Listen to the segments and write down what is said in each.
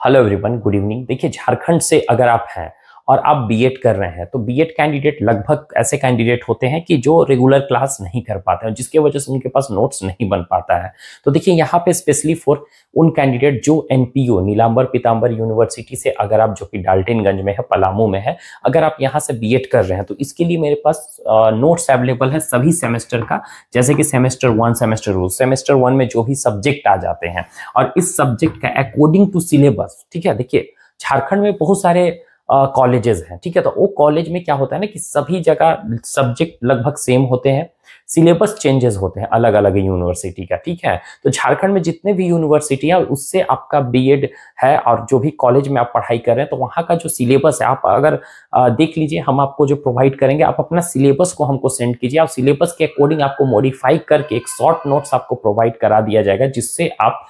Hello everyone, good evening. देखिए, झारखंड से अगर आप हैं और आप बीएड कर रहे हैं तो बीएड कैंडिडेट लगभग ऐसे कैंडिडेट होते हैं कि जो रेगुलर क्लास नहीं कर पाते हैं, जिसके वजह से उनके पास नोट्स नहीं बन पाता है। तो देखिए, यहाँ पे स्पेशली फॉर उन कैंडिडेट जो एनपीयू नीलांबर पीतांबर यूनिवर्सिटी से, अगर आप जो कि डाल्टनगंज में है, पलामू में है, अगर आप यहाँ से बीएड कर रहे हैं तो इसके लिए मेरे पास नोट्स अवेलेबल है सभी सेमेस्टर का। जैसे कि सेमेस्टर 1, सेमेस्टर 1 में जो भी सब्जेक्ट आ जाते हैं और इस सब्जेक्ट का अकॉर्डिंग टू सिलेबस, ठीक है। देखिए, झारखंड में बहुत सारे कॉलेजेस हैं, ठीक है। तो वो कॉलेज में क्या होता है ना कि सभी जगह सब्जेक्ट लगभग सेम होते हैं, सिलेबस चेंजेस होते हैं अलग अलग यूनिवर्सिटी का, ठीक है। तो झारखंड में जितने भी यूनिवर्सिटी है उससे आपका बीएड है और जो भी कॉलेज में आप पढ़ाई कर रहे हैं तो वहाँ का जो सिलेबस है, आप अगर देख लीजिए, हम आपको जो प्रोवाइड करेंगे, आप अपना सिलेबस को हमको सेंड कीजिए। आप सिलेबस के अकॉर्डिंग आपको मॉडिफाई करके एक शॉर्ट नोट्स आपको प्रोवाइड करा दिया जाएगा, जिससे आप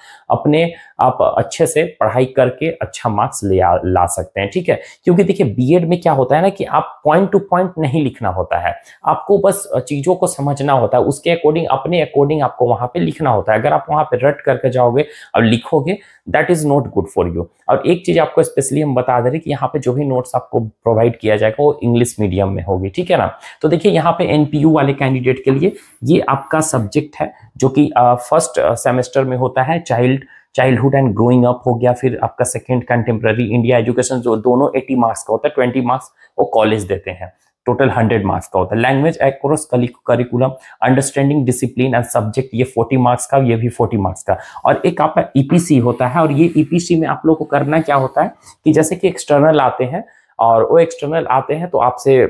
अच्छे से पढ़ाई करके अच्छा मार्क्स ला सकते हैं, ठीक है। क्योंकि देखिए, बीएड में क्या होता है ना कि आप पॉइंट टू पॉइंट नहीं लिखना होता है, आपको बस चीजों को समझना होता है, उसके अकॉर्डिंग अपने अकॉर्डिंग आपको वहां पे लिखना होता है। अगर आप वहां पे रट करके जाओगे और लिखोगे, that is not good for you. और एक चीज आपको स्पेशली हम बता दे रहे कि यहाँ पे जो भी नोट्स आपको प्रोवाइड किया जाएगा वो इंग्लिश मीडियम में होगी, ठीक है ना। तो देखिए, यहाँ पे एनपीयू वाले कैंडिडेट के लिए ये आपका सब्जेक्ट है जो कि फर्स्ट सेमेस्टर में होता है, चाइल्डहुड एंड ग्रोइंग अप हो गया। फिर आपका सेकंड कंटेम्प्रेरी इंडिया एजुकेशन, जो दोनों 80 मार्क्स का होता है, 20 मार्क्स वो कॉलेज देते हैं, टोटल 100 मार्क्स का होता है। Language across curriculum, understanding discipline and subject, ये 40 मार्क्स का, ये भी 40 मार्क्स का। और एक आपका ईपीसी होता है, और ये ईपीसी में आप लोग को करना क्या होता है कि जैसे कि एक्सटर्नल आते हैं, और वो एक्सटर्नल आते हैं तो आपसे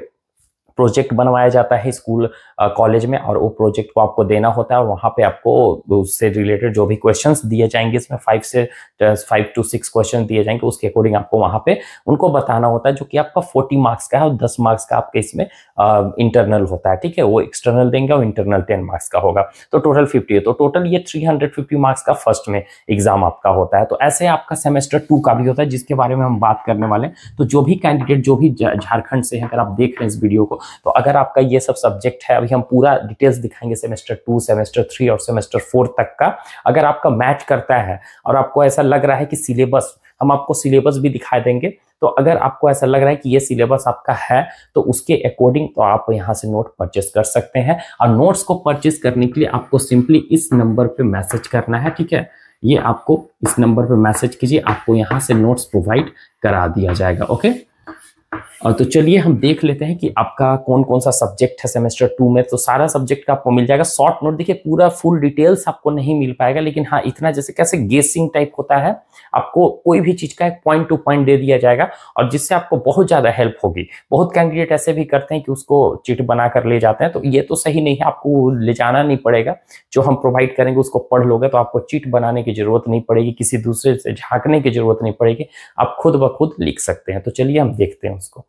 प्रोजेक्ट बनवाया जाता है स्कूल कॉलेज में, और वो प्रोजेक्ट को आपको देना होता है, और वहाँ पे आपको उससे रिलेटेड जो भी क्वेश्चंस दिए जाएंगे, इसमें 5 to 6 क्वेश्चन दिए जाएंगे, उसके अकॉर्डिंग आपको वहाँ पे उनको बताना होता है, जो कि आपका 40 मार्क्स का है, और 10 मार्क्स का आपके इसमें इंटरनल होता है, ठीक है। वो एक्सटर्नल देंगे और इंटरनल 10 मार्क्स का होगा, तो टोटल 50 है। तो टोटल ये 350 मार्क्स का फर्स्ट में एग्जाम आपका होता है। तो ऐसे आपका सेमेस्टर 2 का भी होता है, जिसके बारे में हम बात करने वाले हैं। तो जो भी कैंडिडेट जो भी झारखंड से है, अगर आप देख रहे हैं इस वीडियो को, तो अगर आपका ये सब सब्जेक्ट है, अभी हम पूरा डिटेल्स दिखाएंगे सेमेस्टर 2, सेमेस्टर 3 और सेमेस्टर 4 तक का। अगर आपका मैच करता है और आपको ऐसा लग रहा है कि सिलेबस, हम आपको सिलेबस भी दिखा देंगे, तो अगर आपको ऐसा लग रहा है कि ये सिलेबस आपका है तो उसके अकॉर्डिंग तो आप यहाँ से नोट परचेस कर सकते हैं। और नोट्स को परचेस करने के लिए आपको सिंपली इस नंबर पे मैसेज करना है, ठीक है। ये आपको इस नंबर पे मैसेज कीजिए, आपको यहाँ से नोट्स प्रोवाइड करा दिया जाएगा, ओके। तो चलिए हम देख लेते हैं कि आपका कौन कौन सा सब्जेक्ट है सेमेस्टर 2 में। तो सारा सब्जेक्ट का आपको मिल जाएगा शॉर्ट नोट। देखिए, पूरा फुल डिटेल्स आपको नहीं मिल पाएगा, लेकिन हाँ इतना जैसे कैसे गेसिंग टाइप होता है, आपको कोई भी चीज का एक पॉइंट टू पॉइंट दे दिया जाएगा, और जिससे आपको बहुत ज्यादा हेल्प होगी। बहुत कैंडिडेट ऐसे भी करते हैं कि उसको चिट बनाकर ले जाते हैं, तो ये तो सही नहीं है, आपको ले जाना नहीं पड़ेगा। जो हम प्रोवाइड करेंगे उसको पढ़ लोगे तो आपको चिट बनाने की जरूरत नहीं पड़ेगी, किसी दूसरे से झांकने की जरूरत नहीं पड़ेगी, आप खुद ब खुद लिख सकते हैं। तो चलिए हम देखते हैं उसको।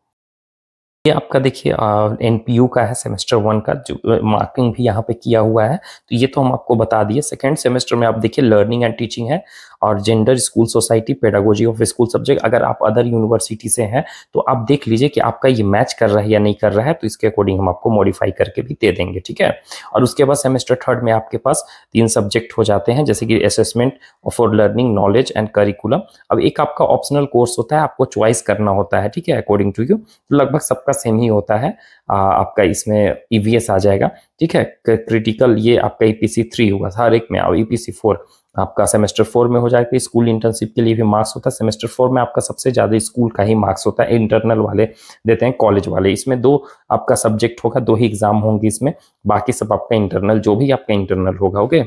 ये आपका देखिए एनपीयू का है, सेमेस्टर 1 का, जो मार्किंग भी यहाँ पे किया हुआ है, तो ये तो हम आपको बता दिए। सेकंड सेमेस्टर में आप देखिए लर्निंग एंड टीचिंग है, और gender, school society, pedagogy of school subject. अगर आप अदर यूनिवर्सिटी से हैं तो आप देख लीजिए कि आपका ये मैच कर रहा है या नहीं कर रहा है, तो इसके अकॉर्डिंग हम आपको मॉडिफाई करके भी दे देंगे, ठीक है। और उसके बाद सेमेस्टर 3 में आपके पास 3 सब्जेक्ट हो जाते हैं, जैसे कि assessment for learning, knowledge and curriculum. अब एक आपका ऑप्शनल कोर्स होता है, आपको चॉइस करना होता है, ठीक है, अकॉर्डिंग टू यू। तो लगभग सबका सेम ही होता है। आपका इसमें ईवीएस आ जाएगा, ठीक है। क्रिटिकल ये आपका ईपीसी 3 होगा हर एक में, और ईपीसी 4 आपका सेमेस्टर 4 में हो जाएगा। स्कूल इंटर्नशिप के लिए भी मार्क्स होता है। सेमेस्टर 4 में आपका सबसे ज्यादा स्कूल का ही मार्क्स होता है, इंटरनल वाले देते हैं, कॉलेज वाले। इसमें 2 आपका सब्जेक्ट होगा, 2 ही एग्जाम होंगे इसमें, बाकी सब आपका इंटरनल, जो भी आपका इंटरनल होगा, ओके,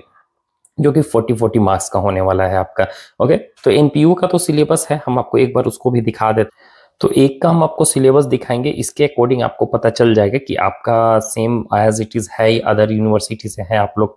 जो कि 40 मार्क्स का होने वाला है आपका, ओके। तो एनपीयू का तो सिलेबस है, हम आपको एक बार उसको भी दिखा देते। तो एक का हम आपको सिलेबस दिखाएंगे, इसके अकॉर्डिंग आपको पता चल जाएगा कि आपका सेम एज इट इज है, अदर यूनिवर्सिटी से है आप लोग,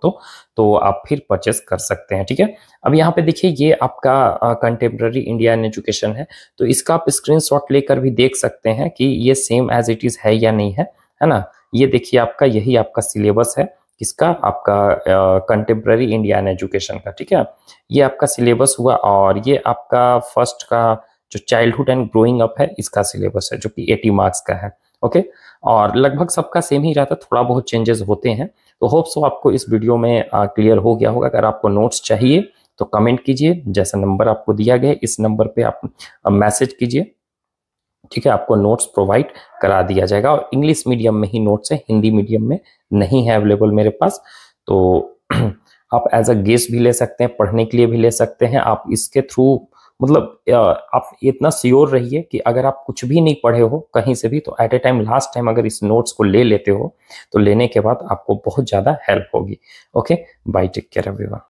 तो आप फिर परचेस कर सकते हैं, ठीक है। अब यहाँ पे देखिए, ये आपका कंटेम्प्रेरी इंडिया एंड एजुकेशन है, तो इसका आप स्क्रीनशॉट लेकर भी देख सकते हैं कि ये सेम एज इट इज है या नहीं है ना। ये देखिए, आपका यही आपका सिलेबस है, किसका, आपका कंटेम्प्रेरी इंडिया एंड एजुकेशन का, ठीक है। ये आपका सिलेबस हुआ, और ये आपका फर्स्ट का जो चाइल्डहुड एंड ग्रोइंग अप है, इसका सिलेबस है, जो कि 80 मार्क्स का है, ओके। और लगभग सबका सेम ही रहता है, थोड़ा बहुत चेंजेस होते हैं। तो होप सो आपको इस वीडियो में क्लियर हो गया होगा। अगर आपको नोट्स चाहिए तो कमेंट कीजिए, जैसा नंबर आपको दिया गया इस नंबर पे आप मैसेज कीजिए, ठीक है। आपको नोट्स प्रोवाइड करा दिया जाएगा, और इंग्लिश मीडियम में ही नोट्स है, हिंदी मीडियम में नहीं है अवेलेबल मेरे पास। तो आप एज अ गेस्ट भी ले सकते हैं, पढ़ने के लिए भी ले सकते हैं। आप इसके थ्रू मतलब आप इतना श्योर रहिए कि अगर आप कुछ भी नहीं पढ़े हो कहीं से भी, तो at a time last time अगर इस नोट्स को ले लेते हो तो लेने के बाद आपको बहुत ज़्यादा हेल्प होगी। Okay, bye, take care everyone.